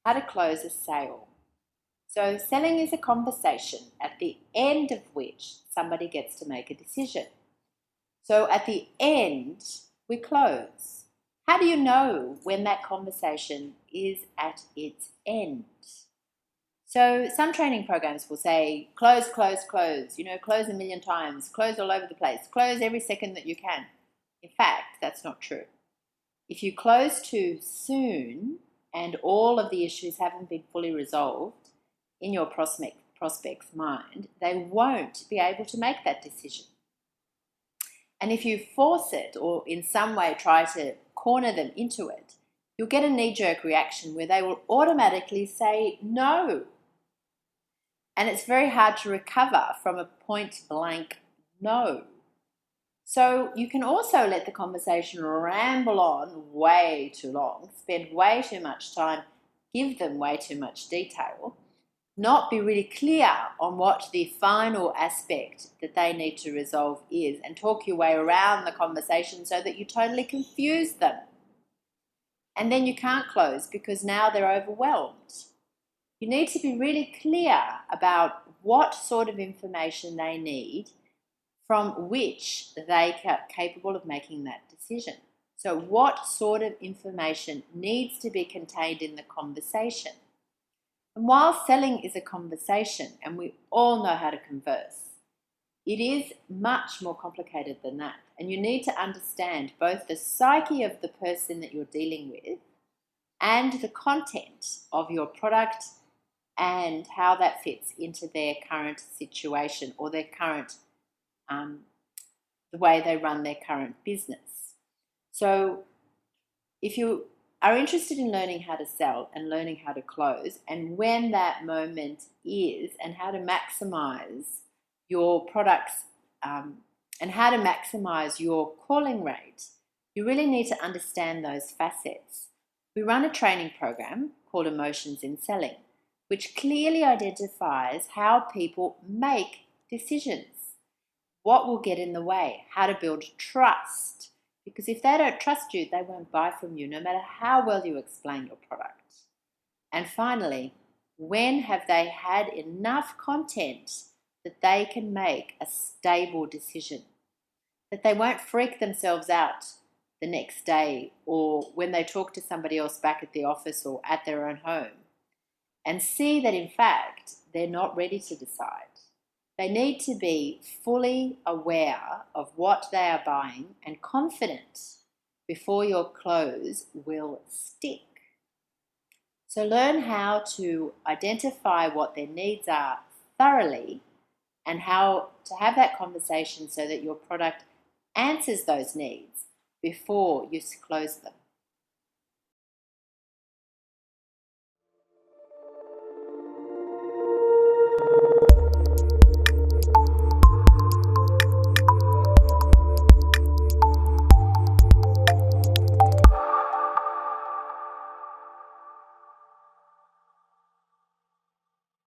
how to close a sale. So selling is a conversation at the end of which somebody gets to make a decision. So at the end, we close. How do you know when that conversation is at its end? So some training programs will say, close, close, close, close a million times, close all over the place, close every second that you can. In fact, that's not true. If you close too soon and all of the issues haven't been fully resolved in your prospect's mind, they won't be able to make that decision. And if you force it or in some way try to corner them into it, you'll get a knee-jerk reaction where they will automatically say no. And it's very hard to recover from a point-blank no. So you can also let the conversation ramble on way too long, spend way too much time, give them way too much detail, not be really clear on what the final aspect that they need to resolve is, and talk your way around the conversation so that you totally confuse them. And then you can't close because now they're overwhelmed. You need to be really clear about what sort of information they need from which they are capable of making that decision. So what sort of information needs to be contained in the conversation? And while selling is a conversation, and we all know how to converse, it is much more complicated than that. And you need to understand both the psyche of the person that you're dealing with and the content of your product and how that fits into their current situation or their current, the way they run their current business. So if you are interested in learning how to sell and learning how to close, and when that moment is, and how to maximize your products and how to maximize your calling rate, you really need to understand those facets. We run a training program called Emotions in Selling, which clearly identifies how people make decisions, what will get in the way, how to build trust. Because if they don't trust you, they won't buy from you, no matter how well you explain your product. And finally, when have they had enough content that they can make a stable decision, that they won't freak themselves out the next day or when they talk to somebody else back at the office or at their own home, and see that in fact they're not ready to decide. They need to be fully aware of what they are buying and confident before your close will stick. So learn how to identify what their needs are thoroughly and how to have that conversation so that your product answers those needs before you close them.